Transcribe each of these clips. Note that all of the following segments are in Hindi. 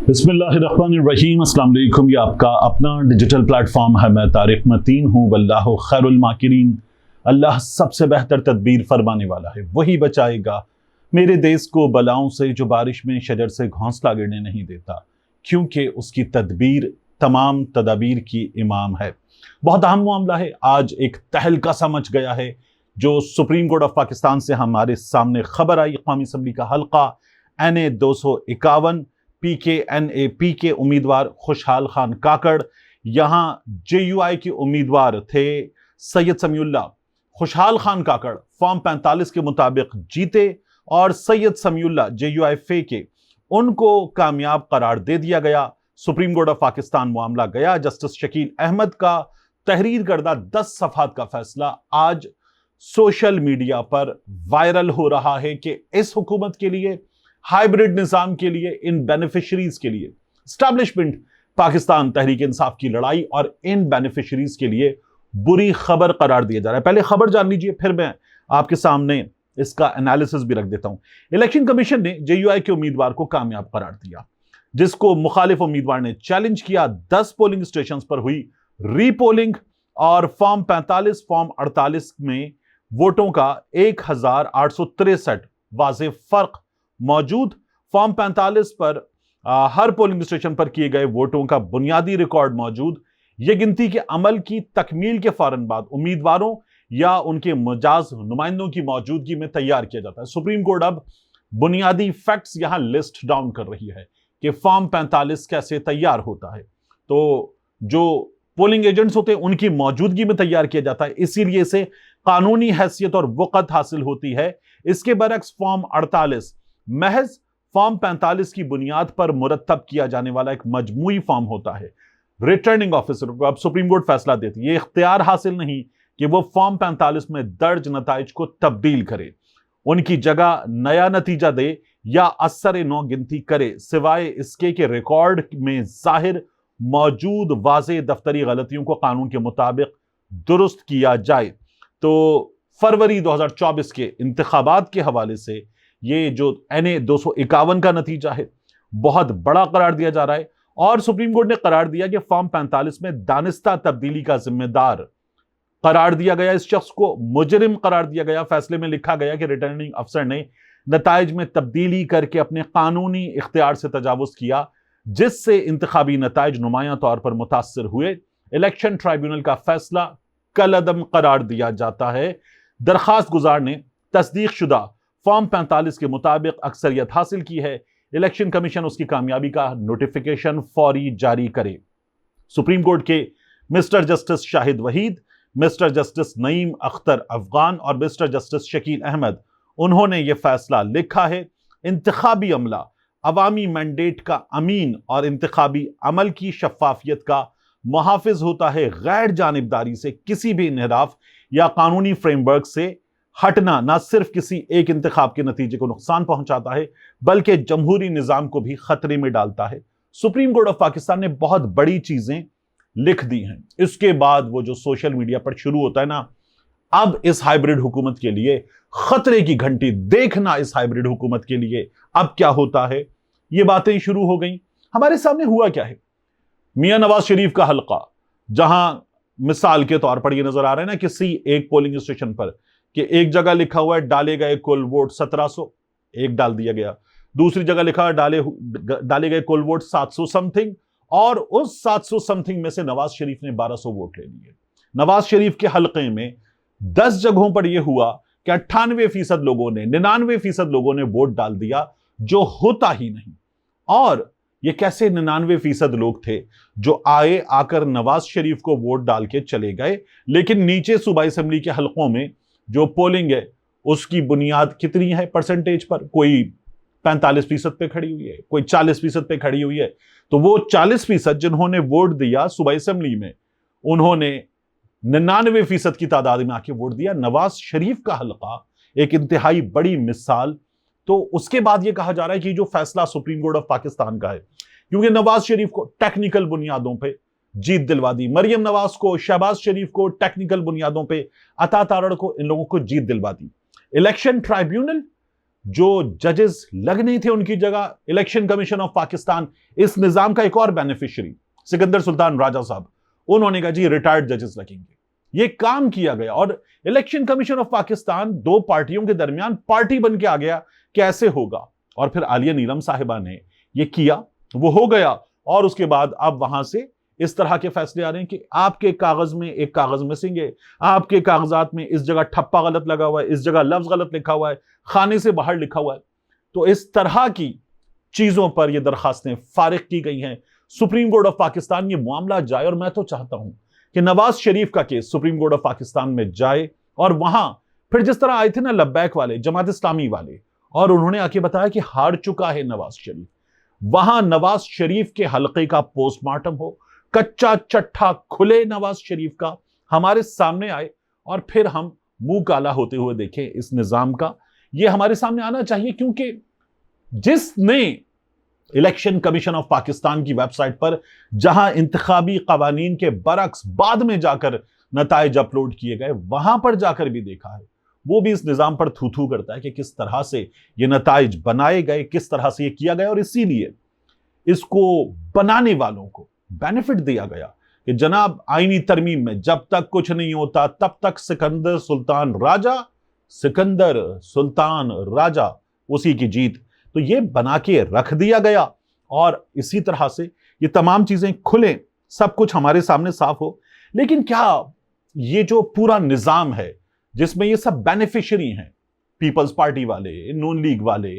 बिस्मिल्लाहिर्रहमानिर्रहीम। अस्सलाम वालेकुम। ये आपका अपना डिजिटल प्लेटफॉर्म है। मैं तारिक मतीन हूँ। वल्लाहु खैरुल माकिरीन। अल्लाह सबसे बेहतर तदबीर फरमाने वाला है, वही बचाएगा मेरे देश को बलाओं से जो बारिश में शजर से घोंसला गिरने नहीं देता, क्योंकि उसकी तदबीर तमाम तदाबीर की इमाम है। बहुत अहम मामला है। आज एक तहलका सा मच गया है जो सुप्रीम कोर्ट ऑफ पाकिस्तान से हमारे सामने खबर आई। कौमी असम्बली का हल्का NA 251 PKNAP के उम्मीदवार खुशहाल खान काकड़, यहां JUI के उम्मीदवार थे सैयद समीउल्लाह। खुशहाल खान काकड़ फॉर्म 45 के मुताबिक जीते और सैयद समीउल्लाह JUI फे के उनको कामयाब करार दे दिया गया। सुप्रीम कोर्ट ऑफ पाकिस्तान मामला गया। जस्टिस शकील अहमद का तहरीर करदा 10 सफात का फैसला आज सोशल मीडिया पर वायरल हो रहा है कि इस हुकूमत के लिए, हाइब्रिड निजाम के लिए, इन बेनिफिशरीज के लिए, स्टैब्लिशमेंट पाकिस्तान तहरीक इंसाफ की लड़ाई और इन बेनिफिशरीज के लिए बुरी खबर करार दिया जा रहा है। पहले खबर जान लीजिए, फिर मैं आपके सामने इसका एनालिसिस भी रख देता हूं। इलेक्शन कमीशन ने JUI के उम्मीदवार को कामयाब करार दिया, जिसको मुखालिफ उम्मीदवार ने चैलेंज किया। 10 पोलिंग स्टेशन पर हुई रीपोलिंग और फॉर्म 45 फॉर्म 48 में वोटों का 1863 वाज़ेह फर्क मौजूद। फॉर्म 45 पर हर पोलिंग स्टेशन पर किए गए वोटों का बुनियादी रिकॉर्ड मौजूद। यह गिनती के अमल की तकमील के फौरन बाद उम्मीदवारों या उनके मुजाज नुमाइंदों की मौजूदगी में तैयार किया जाता है। सुप्रीम कोर्ट अब बुनियादी फैक्ट्स यहां लिस्ट डाउन कर रही है कि फॉर्म 45 कैसे तैयार होता है। तो जो पोलिंग एजेंट्स होते हैं उनकी मौजूदगी में तैयार किया जाता है, इसीलिए इसे कानूनी हैसियत और वक़्त हासिल होती है। इसके बरक्स फॉर्म 48 महज फॉर्म 45 की बुनियाद पर मुरतब किया जाने वाला एक मजमूई फॉर्म होता है। रिटर्निंग ऑफिसर को अब सुप्रीम कोर्ट फैसला देती है, यह इख्तियार हासिल नहीं कि वह फॉर्म 45 में दर्ज नताइज को तब्दील करे, उनकी जगह नया नतीजा दे या असर नौ गिनती करे, सिवाय इसके कि रिकॉर्ड में जाहिर मौजूद वाज़ेह दफ्तरी गलतियों को कानून के मुताबिक दुरुस्त किया जाए। तो फरवरी 2024 के इंतखाबात के हवाले से ये जो NA 251 का नतीजा है, बहुत बड़ा करार दिया जा रहा है। और सुप्रीम कोर्ट ने करार दिया कि फॉर्म 45 में दानिस्ता तब्दीली का जिम्मेदार करार दिया गया, इस शख्स को मुजरिम करार दिया गया। फैसले में लिखा गया कि रिटर्निंग अफसर ने नताइज में तब्दीली करके अपने कानूनी इख्तियार से तजावुज किया, जिससे इंतखाबी नताइज नुमायां तौर पर मुतासर हुए। इलेक्शन ट्राइब्यूनल का फैसला कलअदम करार दिया जाता है। दरखास्त गुजार ने तस्दीक शुदा फॉर्म 45 के मुताबिक अक्सरियत हासिल की है। इलेक्शन कमीशन उसकी कामयाबी का नोटिफिकेशन फौरी जारी करे। सुप्रीम कोर्ट के mister justice Shahid Waheed, mister justice Naeem Akhtar Afghan और मिस्टर जस्टिस शकील अहमद, उन्होंने यह फैसला लिखा है। इंतखाबी अमला अवामी मैंडेट का अमीन और इंतखाबी अमल की शफाफियत का मुहाफिज होता है। गैर जानिबदारी से किसी भी इन्हिराफ या कानूनी फ्रेमवर्क से हटना न सिर्फ किसी एक इंतखाब के नतीजे को नुकसान पहुंचाता है, बल्कि जमहूरी निजाम को भी खतरे में डालता है। सुप्रीम कोर्ट ऑफ पाकिस्तान ने बहुत बड़ी चीजें लिख दी हैं। इसके बाद वो जो सोशल मीडिया पर शुरू होता है ना, अब इस हाइब्रिड हुकूमत के लिए खतरे की घंटी, देखना इस हाइब्रिड हुकूमत के लिए अब क्या होता है, ये बातें शुरू हो गई। हमारे सामने हुआ क्या है? मियां नवाज शरीफ का हल्का, जहां मिसाल के तौर पर यह नजर आ रहा है ना, किसी एक पोलिंग स्टेशन पर कि एक जगह लिखा हुआ है डाले गए कुल वोट 1700, एक डाल दिया गया। दूसरी जगह लिखा है डाले गए कुल वोट 700 समथिंग, और उस 700 समथिंग में से नवाज शरीफ ने 1200 वोट ले लिए। नवाज शरीफ के हल्के में 10 जगहों पर यह हुआ कि 98% लोगों ने, 99% लोगों ने वोट डाल दिया, जो होता ही नहीं। और ये कैसे 99% लोग थे जो आकर नवाज शरीफ को वोट डाल के चले गए, लेकिन नीचे सूबाई असेंबली के हलकों में जो पोलिंग है उसकी बुनियाद कितनी है परसेंटेज पर? कोई 45% पे खड़ी हुई है, कोई 40% पे खड़ी हुई है। तो वो 40% जिन्होंने वोट दिया सूबाई असेंबली में, उन्होंने 99% की तादाद में आके वोट दिया। नवाज शरीफ का हलका एक इंतहाई बड़ी मिसाल। तो उसके बाद यह कहा जा रहा है कि जो फैसला सुप्रीम कोर्ट ऑफ पाकिस्तान का है, क्योंकि नवाज शरीफ को टेक्निकल बुनियादों पे जीत दिलवा दी, मरियम नवाज को, शहबाज शरीफ को टेक्निकल बुनियादों पे, अता तारड़ को, इन लोगों को जीत दिलवा दी। इलेक्शन ट्राइब्यूनल जो जजेस लग नहीं थे उनकी जगह इलेक्शन कमीशन ऑफ पाकिस्तान, इस निजाम का एक और बेनिफिशियरी सिकंदर सुल्तान राजा साहब, उन्होंने कहा जी रिटायर्ड जजेस लगेंगे। ये काम किया गया और इलेक्शन कमीशन ऑफ पाकिस्तान दो पार्टियों के दरमियान पार्टी बन के आ गया, कैसे होगा। और फिर आलिया नीलम साहिबा ने ये किया, वो हो गया। और उसके बाद अब वहां से इस तरह के फैसले आ रहे हैं कि आपके कागज में एक कागज मिसिंग है, आपके कागजात में इस जगह ठप्पा गलत लगा हुआ है, इस जगह लफ्ज गलत लिखा हुआ है, खाने से बाहर लिखा हुआ है। तो इस तरह की चीजों पर यह दरखास्तें फारिग की गई हैं। सुप्रीम कोर्ट ऑफ पाकिस्तान ये मामला जाए, और मैं तो चाहता हूं कि नवाज शरीफ का case supreme court of Pakistan में जाए, और वहां फिर जिस तरह आए थे ना लब्बैक वाले, जमात इस्लामी वाले, और उन्होंने आके बताया कि हार चुका है नवाज शरीफ, वहां नवाज शरीफ के हल्के का पोस्टमार्टम हो, कच्चा चट्ठा खुले नवाज शरीफ का हमारे सामने आए, और फिर हम मुंह काला होते हुए देखें इस निजाम का। यह हमारे सामने आना चाहिए, क्योंकि जिसने इलेक्शन कमीशन ऑफ पाकिस्तान की वेबसाइट पर जहां इंतखाबी कवानीन के बरक्स बाद में जाकर नताइज अपलोड किए गए, वहां पर जाकर भी देखा है, वो भी इस निजाम पर थू थू करता है कि किस तरह से ये नताइज बनाए गए, किस तरह से ये किया गया। और इसीलिए इसको बनाने वालों को बेनिफिट दिया गया कि जनाब आईनी तरमीम में जब तक कुछ नहीं होता तब तक सिकंदर सुल्तान राजा उसी की जीत। तो ये बना के रख दिया गया, और इसी तरह से ये तमाम चीजें खुले, सब कुछ हमारे सामने साफ हो। लेकिन क्या ये जो पूरा निजाम है जिसमें ये सब बेनिफिशियरी हैं, पीपल्स पार्टी वाले, नून लीग वाले,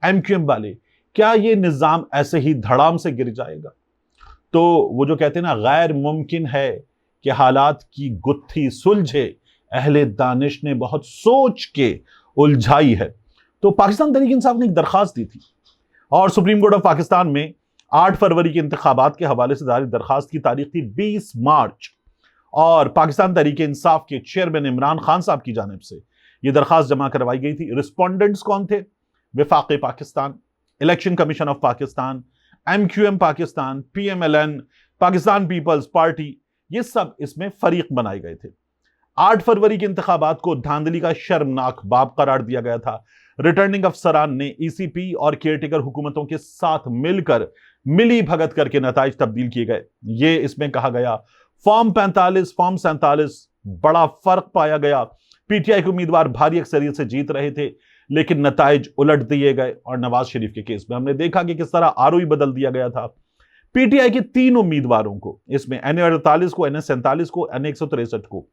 एमक्यूएम वाले, क्या ये निजाम ऐसे ही धड़ाम से गिर जाएगा? तो वो जो कहते हैं ना, गैर मुमकिन है कि हालात की गुत्थी सुलझे, अहले दानिश ने बहुत सोच के उलझाई है। तो पाकिस्तान तहरीक इंसाफ ने एक दरखास्त दी थी, और सुप्रीम कोर्ट ऑफ पाकिस्तान में 8 फरवरी के इंतखाबात के हवाले से जारी दरखास्त की तारीख थी 20 मार्च, और पाकिस्तान तहरीक इंसाफ के चेयरमैन इमरान खान साहब की जानिब से यह दरखास्त जमा करवाई गई थी। रिस्पोंडेंट्स कौन थे? विफाक Pakistan, election commission of Pakistan, MQM Pakistan, PMLN, Pakistan Peoples Party, ये सब इसमें फरीक बनाए गए थे। 8 फरवरी के इंतखाबात को धांधली का शर्मनाक बाब करार दिया गया था। रिटर्निंग अफसरान ने ईसीपी और केयरटेकर हुकूमतों के साथ मिलकर मिली भगत करके नताइज तब्दील किए गए। ये इसमें कहा गया फॉर्म 45, फॉर्म 47 बड़ा फर्क पाया गया। पीटीआई के उम्मीदवार भारी अक्सरियत से जीत रहे थे, लेकिन नताइज उलट दिए गए। और नवाज शरीफ के केस में हमने देखा कि किस तरह आरओई बदल दिया गया था। पीटीआई के 3 उम्मीदवारों को, इसमें NA48 को, NA47 को, NA163 को,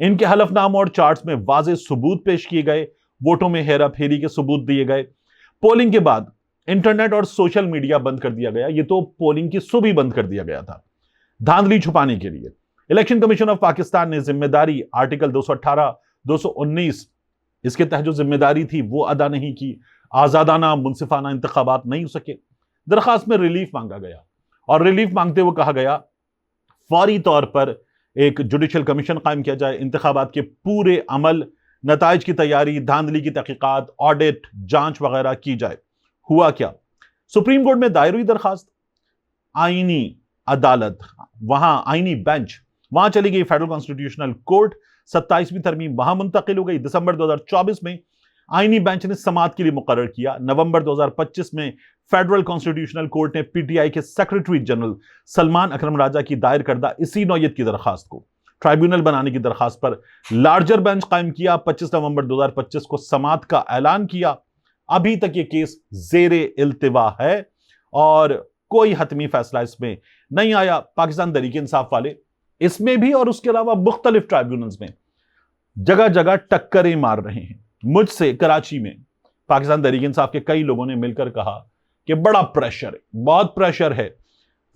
इनके हलफनाम और चार्ट्स में वाज़ेह सबूत पेश किए गए, वोटों में हेरा फेरी के सबूत दिए गए। पोलिंग के बाद इंटरनेट और सोशल मीडिया बंद कर दिया गया। ये तो पोलिंग की सुबह बंद कर दिया गया था धांधली छुपाने के लिए। इलेक्शन कमीशन ऑफ पाकिस्तान ने जिम्मेदारी आर्टिकल 218, 219 इसके तहत जो जिम्मेदारी थी वो अदा नहीं की। आजादाना मुनसिफाना इंतखाबात नहीं हो सके। दरखास्त में रिलीफ मांगा गया, और रिलीफ मांगते हुए कहा गया फौरी तौर पर एक जुडिशल कमीशन कायम किया जाए, इंतखाबात के पूरे अमल, नताइज की तैयारी, धांधली की तहकीकात, ऑडिट, जांच वगैरह की जाए। हुआ क्या? सुप्रीम कोर्ट में दायर हुई दरखास्त, आईनी अदालत, वहां आईनी बेंच, वहां चली गई फेडरल कॉन्स्टिट्यूशनल कोर्ट, 27वीं तरमीम वहां मुंतकिल हो गई। दिसंबर 2024 में आईनी बेंच ने समाअत के लिए मुकर्रर किया। नवंबर 2025 में फेडरल कॉन्स्टिट्यूशनल कोर्ट ने पीटीआई के सेक्रेटरी जनरल सलमान अकरम राजा की दायर करदा इसी नौयत की दरखास्त को ट्राइब्यूनल बनाने की दरखास्त पर लार्जर बेंच कायम किया। 25 नवंबर 2025 को समाअत का ऐलान किया। अभी तक यह केस जेरे इल्तिवा है और कोई हतमी फैसला इसमें नहीं आया। पाकिस्तान तहरीक इंसाफ वाले इसमें भी और उसके अलावा मुख्तलिफ ट्राइब्यूनल्स में जगह जगह टक्करें मार रहे हैं। मुझसे कराची में पाकिस्तान तहरीक इंसाफ के कई लोगों ने मिलकर कहा कि बड़ा प्रेशर है, बहुत प्रेशर है,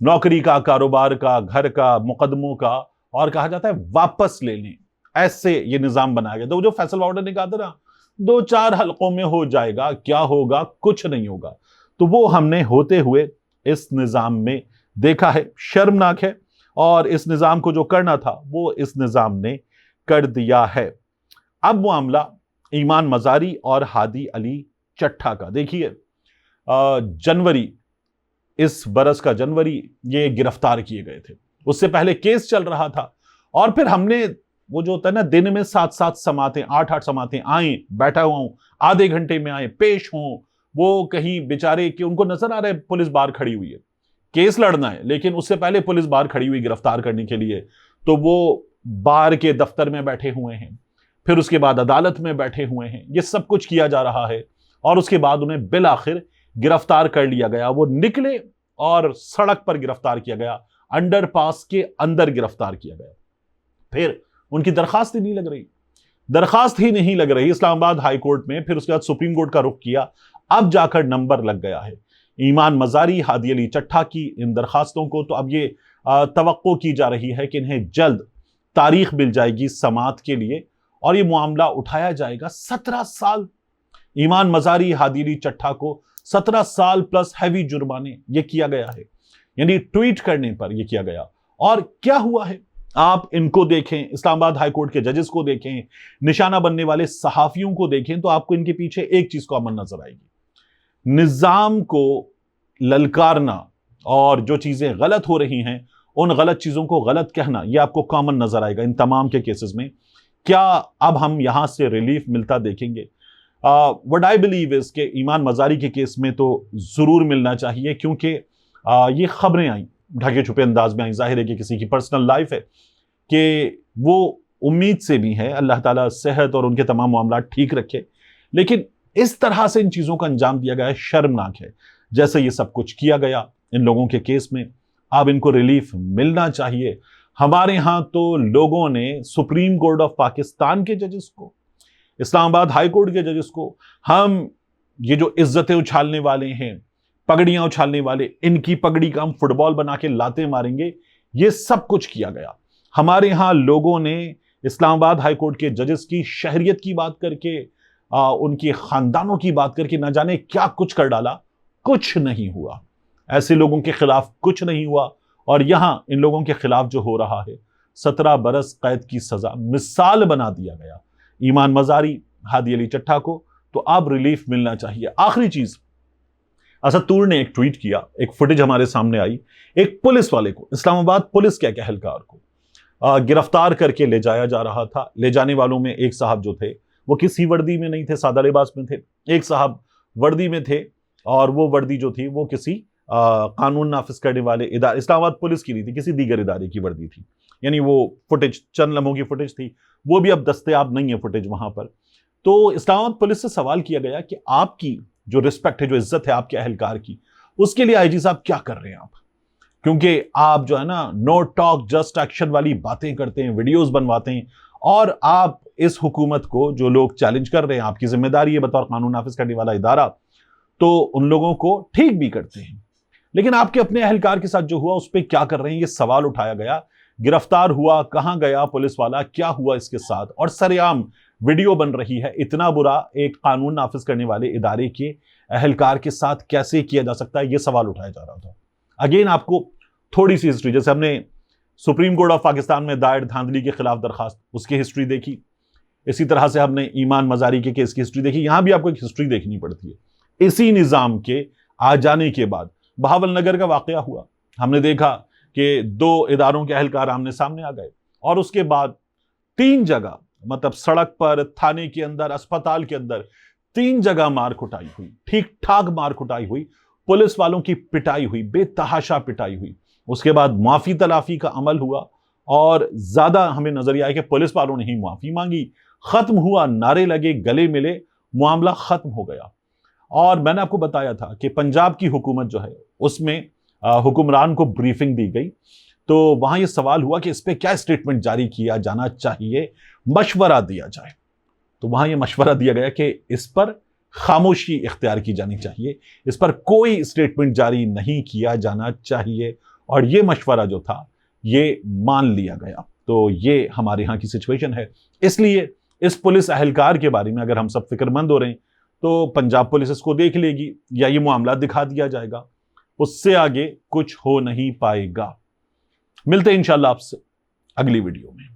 नौकरी का, कारोबार का, घर का, मुकदमों का, और कहा जाता है वापस ले लें। ऐसे ये निजाम बनाया गया। तो जो फैसल ऑर्डर ने कहा था ना 2-4 हलकों में हो जाएगा, क्या होगा? कुछ नहीं होगा। तो वो हमने होते हुए इस निजाम में देखा है। शर्मनाक है, और इस निजाम को जो करना था वो इस निजाम ने कर दिया है। अब मामला ईमान मजारी और हादी अली चट्ठा का। देखिए, जनवरी, इस बरस का जनवरी ये गिरफ्तार किए गए थे। उससे पहले केस चल रहा था, और फिर हमने वो जो होता है ना, दिन में 7-7 समातें, 8-8 समातें आए, बैठा हुआ हूं, आधे घंटे में आए, पेश हों, वो कहीं बेचारे कि उनको नजर आ रहा है पुलिस बाहर खड़ी हुई है, केस लड़ना है, लेकिन उससे पहले पुलिस बाहर खड़ी हुई गिरफ्तार करने के लिए, तो वो बार के दफ्तर में बैठे हुए हैं, फिर उसके बाद अदालत में बैठे हुए हैं, ये सब कुछ किया जा रहा है, और उसके बाद उन्हें बिल आखिर गिरफ्तार कर लिया गया। वो निकले और सड़क पर गिरफ्तार किया गया, अंडरपास के अंदर गिरफ्तार किया गया। फिर उनकी दरखास्त ही नहीं लग रही, दरखास्त ही नहीं लग रही इस्लामाबाद हाई कोर्ट में, फिर उसके बाद सुप्रीम कोर्ट का रुख किया, अब जाकर नंबर लग गया है ईमान मजारी, हादी अली चट्टा की इन दरखास्तों को। तो अब ये तवक्को की जा रही है कि इन्हें जल्द तारीख मिल जाएगी समात के लिए और ये मामला उठाया जाएगा। 17 साल ईमान मजारी, हादी अली चट्टा को 17 साल प्लस हैवी जुर्माने ये किया गया है, यानी ट्वीट करने पर यह किया गया। और क्या हुआ है आप इनको देखें, इस्लामाबाद हाई कोर्ट के जजेस को देखें, निशाना बनने वाले सहाफियों को देखें, तो आपको इनके पीछे एक चीज कॉमन नजर आएगी, निजाम को ललकारना और जो चीजें गलत हो रही हैं उन गलत चीजों को गलत कहना, यह आपको कॉमन नजर आएगा इन तमाम के केसेस में। क्या अब हम यहां से रिलीफ मिलता देखेंगे? व्हाट आई बिलीव इज के ईमान मजारी के केस में तो जरूर मिलना चाहिए, क्योंकि ये खबरें आई ढके छुपे अंदाज में आई, जाहिर है कि किसी की पर्सनल लाइफ है, कि वो उम्मीद से भी है अल्लाह ताला सेहत और उनके तमाम मामला ठीक रखे, लेकिन इस तरह से इन चीजों का अंजाम दिया गया है, शर्मनाक है। जैसे ये सब कुछ किया गया इन लोगों के केस में, अब इनको रिलीफ मिलना चाहिए। हमारे यहां तो लोगों ने सुप्रीम कोर्ट ऑफ पाकिस्तान के जजेस को, इस्लामाबाद हाई कोर्ट के जजेस को, हम ये जो इज्जतें उछालने वाले हैं, पगड़ियां उछालने वाले, इनकी पगड़ी का हम फुटबॉल बना के लाते मारेंगे, ये सब कुछ किया गया। हमारे यहां लोगों ने इस्लामाबाद हाई कोर्ट के जजेस की शहरियत की बात करके, उनके खानदानों की बात करके न जाने क्या कुछ कर डाला, कुछ नहीं हुआ, ऐसे लोगों के खिलाफ कुछ नहीं हुआ। और यहां इन लोगों के खिलाफ जो हो रहा है, 17 बरस कैद की सजा मिसाल बना दिया गया ईमान मजारी, हादी अली चट्टा को, तो अब रिलीफ मिलना चाहिए। आखिरी चीज, असद तूर ने एक ट्वीट किया, एक फुटेज हमारे सामने आई, एक पुलिस वाले को, इस्लामाबाद पुलिस के एहलकार को गिरफ्तार करके ले जाया जा रहा था। ले जाने वालों में एक साहब जो थे वो किसी वर्दी में नहीं थे, सादा लिबास में थे, एक साहब वर्दी में थे, और वो वर्दी जो थी वो किसी कानून नाफिज करने वाले इदारे, इस्लामाबाद पुलिस की नहीं थी, किसी दीगर इदारे की वर्दी थी। यानी वो फुटेज चंद लम्हों की फुटेज थी, वो भी अब दस्तयाब नहीं है फुटेज वहां पर। तो इस्लामाबाद पुलिस से सवाल किया गया कि आपकी जो रिस्पेक्ट है, जो इज्जत है आपके अहलकार की, उसके लिए आईजी साहब क्या कर रहे हैं आप? क्योंकि आप जो है ना नो टॉक जस्ट एक्शन वाली बातें करते हैं, वीडियोस बनवाते हैं, और आप इस हुकूमत को जो लोग चैलेंज कर रहे हैं, आपकी जिम्मेदारी है बतौर कानून नाफिज करने वाला इदारा, तो उन लोगों को ठीक भी करते हैं, लेकिन आपके अपने अहलकार के साथ जो हुआ उस पर क्या कर रहे हैं, ये सवाल उठाया गया। गिरफ्तार हुआ, कहां गया पुलिस वाला, क्या हुआ इसके साथ, और सरेआम वीडियो बन रही है। इतना बुरा एक कानून नाफिज करने वाले इदारे के अहलकार के साथ कैसे किया जा सकता है, यह सवाल उठाया जा रहा था। अगेन आपको थोड़ी सी हिस्ट्री, जैसे हमने सुप्रीम कोर्ट ऑफ पाकिस्तान में दायर धांधली के खिलाफ दरखास्त, उसकी हिस्ट्री देखी, इसी तरह से हमने ईमान मजारी के केस की हिस्ट्री देखी। यहां भी आपको एक हिस्ट्री देखनी पड़ती है। इसी निजाम के आ जाने के बाद बहावल नगर का वाकया हुआ, हमने देखा कि 2 इदारों के अहलकार आमने सामने आ गए, और उसके बाद 3 जगह, मतलब सड़क पर, थाने के अंदर, अस्पताल के अंदर, 3 जगह मार कुटाई हुई, ठीक ठाक मार कुटाई हुई, पुलिस वालों की पिटाई हुई, बेतहाशा पिटाई हुई। उसके बाद माफी तलाफी का अमल हुआ, और ज्यादा हमें नजरिया है कि पुलिस वालों ने ही माफी मांगी, खत्म हुआ, नारे लगे, गले मिले, मामला खत्म हो गया। और मैंने आपको बताया था कि पंजाब की हुकूमत जो है उसमें हुक्मरान को ब्रीफिंग दी गई, तो वहां यह सवाल हुआ कि इस पर क्या स्टेटमेंट जारी किया जाना चाहिए, मशवरा दिया जाए। तो वहां यह मशवरा दिया गया कि इस पर खामोशी इख्तियार की जानी चाहिए, इस पर कोई स्टेटमेंट जारी नहीं किया जाना चाहिए, और यह मशवरा जो था ये मान लिया गया। तो ये हमारे यहाँ की सिचुएशन है। इसलिए इस पुलिस अहलकार के बारे में अगर हम सब फिक्रमंद हो रहे हैं, तो पंजाब पुलिस इसको देख लेगी या ये मामला दिखा दिया जाएगा, उससे आगे कुछ हो नहीं पाएगा। मिलते हैं इंशाल्लाह आपसे अगली वीडियो में।